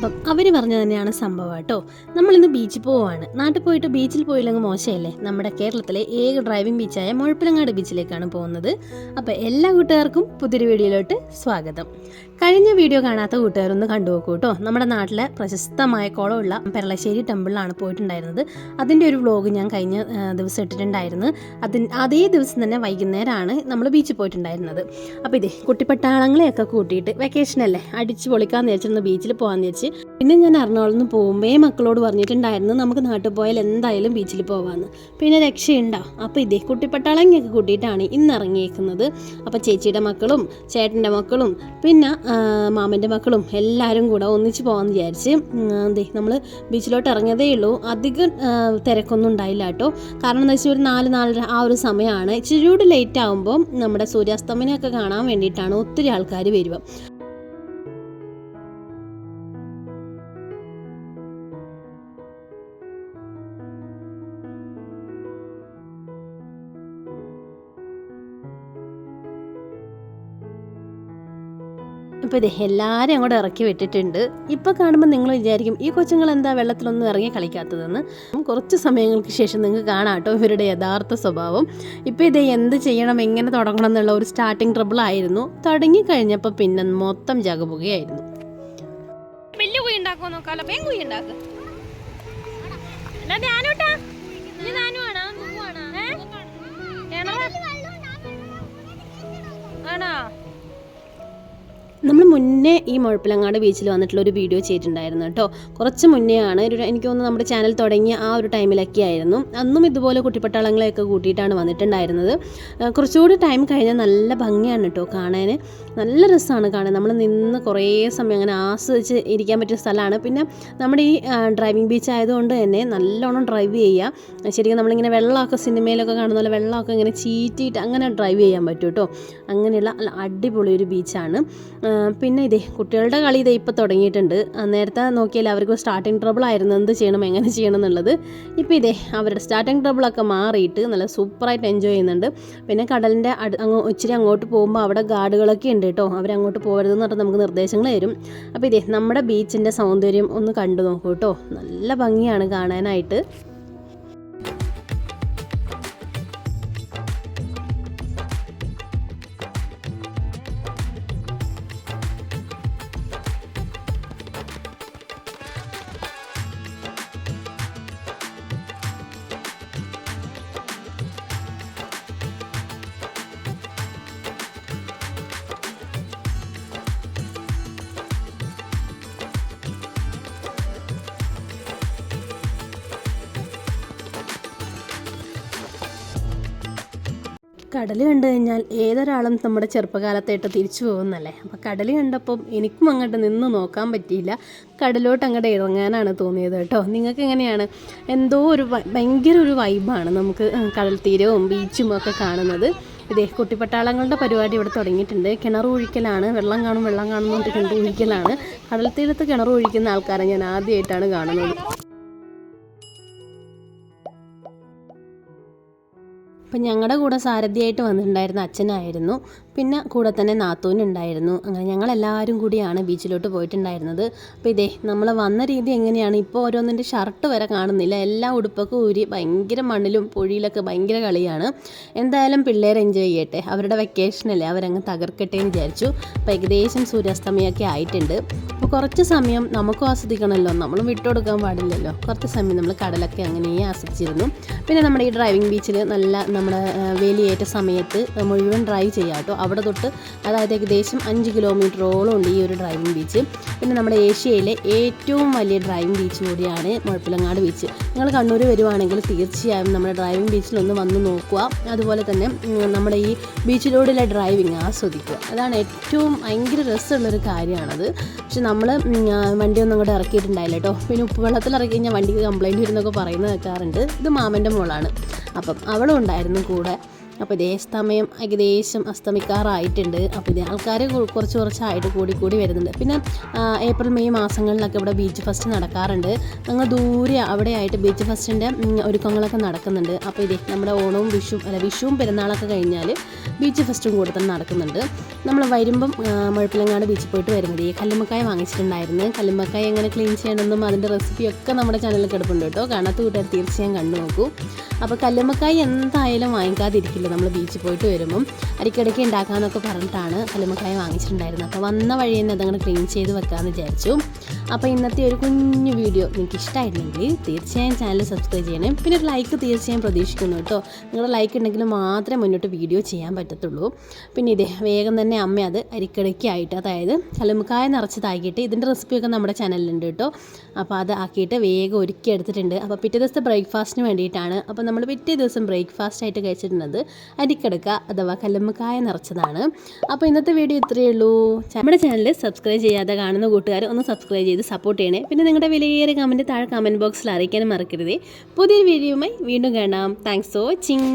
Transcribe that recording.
അപ്പം അവർ പറഞ്ഞു തന്നെയാണ് സംഭവം കേട്ടോ. നമ്മളിന്ന് ബീച്ചിൽ പോവുകയാണ്. നാട്ടിൽ പോയിട്ട് ബീച്ചിൽ പോയില്ലെങ്കിൽ മോശമല്ലേ. നമ്മുടെ കേരളത്തിലെ ഏക ഡ്രൈവിംഗ് ബീച്ചായ മുഴപ്പിലങ്ങാട് ബീച്ചിലേക്കാണ് പോകുന്നത്. അപ്പോൾ എല്ലാ കൂട്ടുകാർക്കും പുതിയൊരു വീഡിയോയിലോട്ട് സ്വാഗതം. കഴിഞ്ഞ വീഡിയോ കാണാത്ത കൂട്ടുകാരൊന്ന് കണ്ടു നോക്കൂ കേട്ടോ. നമ്മുടെ നാട്ടിലെ പ്രശസ്തമായ കുളമുള്ള പെരളശ്ശേരി ടെമ്പിളിലാണ് പോയിട്ടുണ്ടായിരുന്നത്. അതിൻ്റെ ഒരു വ്ലോഗ് ഞാൻ കഴിഞ്ഞ ദിവസം ഇട്ടിട്ടുണ്ടായിരുന്നു. അതേ ദിവസം തന്നെ വൈകുന്നേരമാണ് നമ്മൾ ബീച്ചിൽ പോയിട്ടുണ്ടായിരുന്നത്. അപ്പോൾ ഇതേ കുട്ടിപ്പട്ടാളങ്ങളെയൊക്കെ കൂട്ടിയിട്ട് വെക്കേഷനല്ലേ അടിച്ച് പൊളിക്കാമെന്ന് വെച്ചിരുന്നു, ബീച്ചിൽ പോകാമെന്ന് വെച്ച്. പിന്നെ ഞാൻ എറണാകുളത്ത് പോകുമ്പേ മക്കളോട് പറഞ്ഞിട്ടുണ്ടായിരുന്നു നമുക്ക് നാട്ടിൽ പോയാൽ എന്തായാലും ബീച്ചിൽ പോകാമെന്ന്. പിന്നെ രക്ഷയുണ്ടോ. അപ്പോൾ ഇതേ കുട്ടിപ്പട്ടാളങ്ങയൊക്കെ കൂട്ടിയിട്ടാണ് ഇന്ന് ഇറങ്ങിയേക്കുന്നത്. അപ്പോൾ ചേച്ചിയുടെ മക്കളും ചേട്ടൻ്റെ മക്കളും പിന്നെ മാമൻ്റെ മക്കളും എല്ലാവരും കൂടെ ഒന്നിച്ച് പോകാമെന്ന് വിചാരിച്ച് നമ്മൾ ബീച്ചിലോട്ട് ഇറങ്ങിയതേ ഉള്ളൂ. അധികം തിരക്കൊന്നും ഉണ്ടായില്ല കേട്ടോ. കാരണം എന്താ വെച്ചാൽ ഒരു 4-4:30 ആ ഒരു സമയമാണ്. ഇച്ചിരി കൂടി ലേറ്റ് ആകുമ്പോൾ നമ്മുടെ സൂര്യാസ്തമനമൊക്കെ കാണാൻ വേണ്ടിയിട്ടാണ് ഒത്തിരി ആൾക്കാർ വരിക. ഇപ്പോൾ ഇത് എല്ലാവരും അങ്ങോട്ട് ഇറക്കി വിട്ടിട്ടുണ്ട്. ഇപ്പോൾ കാണുമ്പോൾ നിങ്ങൾ വിചാരിക്കും ഈ കൊച്ചുങ്ങൾ എന്താ വെള്ളത്തിലൊന്നും ഇറങ്ങി കളിക്കാത്തതെന്ന്. കുറച്ച് സമയങ്ങൾക്ക് ശേഷം നിങ്ങൾക്ക് കാണാം കേട്ടോ ഇവരുടെ യഥാർത്ഥ സ്വഭാവം. ഇപ്പോൾ ഇത് എന്ത് ചെയ്യണം, എങ്ങനെ തുടങ്ങണം എന്നുള്ള ഒരു സ്റ്റാർട്ടിങ് ട്രബിൾ ആയിരുന്നു. തുടങ്ങിക്കഴിഞ്ഞപ്പോൾ പിന്നെ മൊത്തം ജഗപുകയായിരുന്നു. വലിയ കുഴി ഉണ്ടാക്കുമോ നോക്കാലോ. വേഗം കുഴി ഉണ്ടാക്കുക. ആണോ? നമ്മൾ മുന്നേ ഈ മുഴപ്പിലങ്ങാട് ബീച്ചിൽ വന്നിട്ടുള്ള ഒരു വീഡിയോ ചെയ്തിട്ടുണ്ടായിരുന്നു കേട്ടോ. കുറച്ച് മുന്നേ ആണ്, എനിക്ക് തോന്നുന്നു നമ്മുടെ ചാനൽ തുടങ്ങിയ ആ ഒരു ടൈമിലൊക്കെ ആയിരുന്നു. അന്നും ഇതുപോലെ കുട്ടിപ്പട്ടാളങ്ങളെയൊക്കെ കൂട്ടിയിട്ടാണ് വന്നിട്ടുണ്ടായിരുന്നത്. കുറച്ചുകൂടി ടൈം കഴിഞ്ഞാൽ നല്ല ഭംഗിയാണ് കേട്ടോ കാണാൻ. നല്ല രസമാണ് കാണാൻ. നമ്മൾ നിന്ന് കുറേ സമയം അങ്ങനെ ആസ്വദിച്ച് ഇരിക്കാൻ പറ്റിയ സ്ഥലമാണ്. പിന്നെ നമ്മുടെ ഈ ഡ്രൈവിംഗ് ബീച്ച് ആയതുകൊണ്ട് തന്നെ നല്ലോണം ഡ്രൈവ് ചെയ്യുക. ശരിക്കും നമ്മളിങ്ങനെ വെള്ളമൊക്കെ സിനിമയിലൊക്കെ കാണുന്ന പോലെ വെള്ളമൊക്കെ ഇങ്ങനെ ചീറ്റിയിട്ട് അങ്ങനെ ഡ്രൈവ് ചെയ്യാൻ പറ്റും കേട്ടോ. അങ്ങനെയുള്ള നല്ല അടിപൊളി ഒരു ബീച്ചാണ്. പിന്നെ ഇതേ കുട്ടികളുടെ കളി ഇതേ ഇപ്പോൾ തുടങ്ങിയിട്ടുണ്ട്. നേരത്തെ നോക്കിയാൽ അവർക്ക് സ്റ്റാർട്ടിങ് ട്രബിൾ ആയിരുന്നു, എന്ത് ചെയ്യണം എങ്ങനെ ചെയ്യണം എന്നുള്ളത്. ഇപ്പോൾ ഇതേ അവരുടെ സ്റ്റാർട്ടിങ് ട്രബിളൊക്കെ മാറിയിട്ട് നല്ല സൂപ്പറായിട്ട് എൻജോയ് ചെയ്യുന്നുണ്ട്. പിന്നെ കടലിൻ്റെ ഇച്ചിരി അങ്ങോട്ട് പോകുമ്പോൾ അവിടെ ഗാർഡുകളൊക്കെ ഉണ്ട് കേട്ടോ. അവരങ്ങോട്ട് പോകരുതെന്ന് പറഞ്ഞാൽ നമുക്ക് നിർദ്ദേശങ്ങൾ തരും. അപ്പോൾ ഇതേ നമ്മുടെ ബീച്ചിൻ്റെ സൗന്ദര്യം ഒന്ന് കണ്ടു നോക്കൂ കേട്ടോ. നല്ല ഭംഗിയാണ് കാണാനായിട്ട്. കടൽ കണ്ടു കഴിഞ്ഞാൽ ഏതൊരാളും നമ്മുടെ ചെറുപ്പകാലത്തായിട്ട് തിരിച്ചു പോകുന്നല്ലേ. അപ്പോൾ കടൽ കണ്ടപ്പം എനിക്കും അങ്ങോട്ട് നിന്ന് നോക്കാൻ പറ്റിയില്ല. കടലോട്ട് അങ്ങോട്ട് ഇറങ്ങാനാണ് തോന്നിയത് കേട്ടോ. നിങ്ങൾക്ക് എങ്ങനെയാണ്? എന്തോ ഒരു ഭയങ്കര ഒരു വൈബാണ് നമുക്ക് കടൽ തീരവും ബീച്ചും ഒക്കെ കാണുന്നത്. ഇതേ കുട്ടിപ്പട്ടാളങ്ങളുടെ പരിപാടി ഇവിടെ തുടങ്ങിയിട്ടുണ്ട്. കിണർ ഒഴിക്കലാണ്. വെള്ളം കാണും എന്ന് പറഞ്ഞിട്ട് കിണർ ഒഴിക്കലാണ്. കടൽ തീരത്ത് കിണർ ഒഴിക്കുന്ന ആൾക്കാരെ ഞാൻ ആദ്യമായിട്ടാണ് കാണുന്നത്. അപ്പം ഞങ്ങളുടെ കൂടെ സാരഥിയായിട്ട് വന്നിട്ടുണ്ടായിരുന്ന അച്ഛനായിരുന്നു. പിന്നെ കൂടെ തന്നെ നാത്തൂനുണ്ടായിരുന്നു. അങ്ങനെ ഞങ്ങളെല്ലാവരും കൂടിയാണ് ബീച്ചിലോട്ട് പോയിട്ടുണ്ടായിരുന്നത്. അപ്പോൾ ഇതേ നമ്മൾ വന്ന രീതി എങ്ങനെയാണ്, ഇപ്പോൾ ഓരോന്നിൻ്റെ ഷർട്ട് വരെ കാണുന്നില്ല. എല്ലാ ഉടുപ്പൊക്കെ ഊരി ഭയങ്കര മണ്ണിലും പൊഴിയിലൊക്കെ ഭയങ്കര കളിയാണ്. എന്തായാലും പിള്ളേർ എൻജോയ് ചെയ്യട്ടെ, അവരുടെ വെക്കേഷനല്ലേ, അവരങ്ങ് തകർക്കട്ടെ എന്ന് വിചാരിച്ചു. അപ്പോൾ ഏകദേശം സൂര്യാസ്തമയമൊക്കെ ആയിട്ടുണ്ട്. അപ്പോൾ കുറച്ച് സമയം നമുക്കും ആസ്വദിക്കണമല്ലോ, നമ്മളും വിട്ടുകൊടുക്കാൻ പാടില്ലല്ലോ. കുറച്ച് സമയം നമ്മൾ കടലൊക്കെ അങ്ങനെ ആസ്വദിച്ചിരുന്നു. പിന്നെ നമ്മുടെ ഈ ഡ്രൈവിംഗ് ബീച്ചിൽ നമ്മുടെ വേലിയേറ്റ സമയത്ത് മുഴുവൻ ഡ്രൈവ് ചെയ്യാം കേട്ടോ. അവിടെ തൊട്ട് അതായത് ഏകദേശം 5 കിലോമീറ്ററോളം ഉണ്ട് ഈ ഒരു ഡ്രൈവിംഗ് ബീച്ച്. പിന്നെ നമ്മുടെ ഏഷ്യയിലെ ഏറ്റവും വലിയ ഡ്രൈവിംഗ് ബീച്ച് കൂടിയാണ് മുഴപ്പിലങ്ങാട് ബീച്ച്. നിങ്ങൾ കണ്ണൂർ വരുവാണെങ്കിൽ തീർച്ചയായും നമ്മുടെ ഡ്രൈവിംഗ് ബീച്ചിലൊന്ന് വന്ന് നോക്കുക. അതുപോലെ തന്നെ നമ്മുടെ ഈ ബീച്ചിലൂടെയുള്ള ഡ്രൈവിംഗ് ആസ്വദിക്കുക. അതാണ് ഏറ്റവും ഭയങ്കര രസമുള്ളൊരു കാര്യമാണത്. പക്ഷെ നമ്മൾ വണ്ടിയൊന്നും അങ്ങോട്ട് ഇറക്കിയിട്ടുണ്ടായില്ല കേട്ടോ. പിന്നെ ഉപ്പുവെള്ളത്തിൽ ഇറക്കി കഴിഞ്ഞാൽ വണ്ടിക്ക് കംപ്ലയിൻറ്റ് വരുന്നൊക്കെ പറയുന്നത് കേൾക്കാറുണ്ട്. ഇത് മാമൻ്റെ മോളാണ്, അപ്പം അവളും ഉണ്ടായിരുന്നു കൂടെ. അപ്പോൾ ഇതേ സമയം ഏകദേശം അസ്തമിക്കാറായിട്ടുണ്ട്. അപ്പോൾ ഇതേ ആൾക്കാർ കുറച്ചായിട്ട് കൂടി വരുന്നുണ്ട്. പിന്നെ ഏപ്രിൽ മെയ് മാസങ്ങളിലൊക്കെ ഇവിടെ ബീച്ച് ഫെസ്റ്റ് നടക്കാറുണ്ട്. അങ്ങ് ദൂരെ അവിടെയായിട്ട് ബീച്ച് ഫെസ്റ്റിൻ്റെ ഒരുക്കങ്ങളൊക്കെ നടക്കുന്നുണ്ട്. അപ്പോൾ ഇതേ നമ്മുടെ ഓണവും വിഷുവും പെരുന്നാളൊക്കെ കഴിഞ്ഞാൽ ബീച്ച് ഫെസ്റ്റും കൂടെ തന്നെ നടക്കുന്നുണ്ട്. നമ്മൾ വരുമ്പം മുഴപ്പിലങ്ങാട് ബീച്ചിൽ പോയിട്ട് വരുന്നത് ഈ കല്ലുമ്മക്കായ വാങ്ങിച്ചിട്ടുണ്ടായിരുന്നു. കല്ലുമ്മക്കായ എങ്ങനെ ക്ലീൻ ചെയ്യണമെന്നും അതിൻ്റെ റെസിപ്പിയൊക്കെ നമ്മുടെ ചാനലിൽ കിടപ്പുണ്ട് കേട്ടോ. കാണാത്ത കൂട്ടുകാർ തീർച്ചയായും കണ്ടു നോക്കൂ. അപ്പോൾ കല്ലുമ്മക്കായ എന്തായാലും വാങ്ങിക്കാതിരിക്കില്ല നമ്മൾ ബീച്ചിൽ പോയിട്ട് വരുമ്പം. ഇടയ്ക്കിടയ്ക്ക് ഉണ്ടാക്കാമെന്നൊക്കെ പറഞ്ഞിട്ടാണ് കല്ലുമ്മക്കായ വാങ്ങിച്ചിട്ടുണ്ടായിരുന്നത്. അപ്പോൾ വന്ന വഴി തന്നെ അതങ്ങനെ ക്ലീൻ ചെയ്ത് വെക്കാമെന്ന് വിചാരിച്ചു. അപ്പോൾ ഇന്നത്തെ ഒരു കുഞ്ഞു വീഡിയോ നിങ്ങൾക്ക് ഇഷ്ടമായിട്ടുണ്ടെങ്കിൽ തീർച്ചയായും ചാനൽ സബ്സ്ക്രൈബ് ചെയ്യണേ. പിന്നെ ഒരു ലൈക്ക് തീർച്ചയായും പ്രതീക്ഷിക്കുന്നു കേട്ടോ. നിങ്ങളുടെ ലൈക്ക് ഉണ്ടെങ്കിൽ മാത്രമേ മുന്നോട്ട് വീഡിയോ ചെയ്യാൻ പറ്റത്തുള്ളൂ. പിന്നെ ഇതേ വേഗം തന്നെ അമ്മ അത് അരിക്കടയ്ക്കായിട്ട്, അതായത് കല്ലുമ്മക്കായ നിറച്ചതാക്കിയിട്ട് ഇതിൻ്റെ റെസിപ്പിയൊക്കെ നമ്മുടെ ചാനലിലുണ്ട് കേട്ടോ. അപ്പോൾ അത് ആക്കിയിട്ട് വേഗം ഒരുക്കി എടുത്തിട്ടുണ്ട്. അപ്പോൾ പിറ്റേ ദിവസത്തെ ബ്രേക്ക്ഫാസ്റ്റിന് വേണ്ടിയിട്ടാണ്. അപ്പോൾ നമ്മൾ പിറ്റേ ദിവസം ബ്രേക്ക്ഫാസ്റ്റ് ആയിട്ട് കഴിച്ചിട്ടുള്ളത് അരിക്കടക്ക അഥവാ കല്ലുമ്മക്കായ നിറച്ചതാണ്. അപ്പോൾ ഇന്നത്തെ വീഡിയോ ഇത്രയേ ഉള്ളൂ. നമ്മുടെ ചാനൽ സബ്സ്ക്രൈബ് ചെയ്യാതെ കാണുന്ന കൂട്ടുകാർ ഒന്ന് സബ്സ്ക്രൈബ് ചെയ്ത് സപ്പോർട്ട് ചെയ്യണേ. പിന്നെ നിങ്ങളുടെ വിലയേറിയ കമൻറ്റ് താഴെ കമൻറ്റ് ബോക്സിൽ അറിയിക്കാനും മറക്കരുതേ. പുതിയൊരു വീഡിയോയുമായി വീണ്ടും കാണാം. Thanks for watching.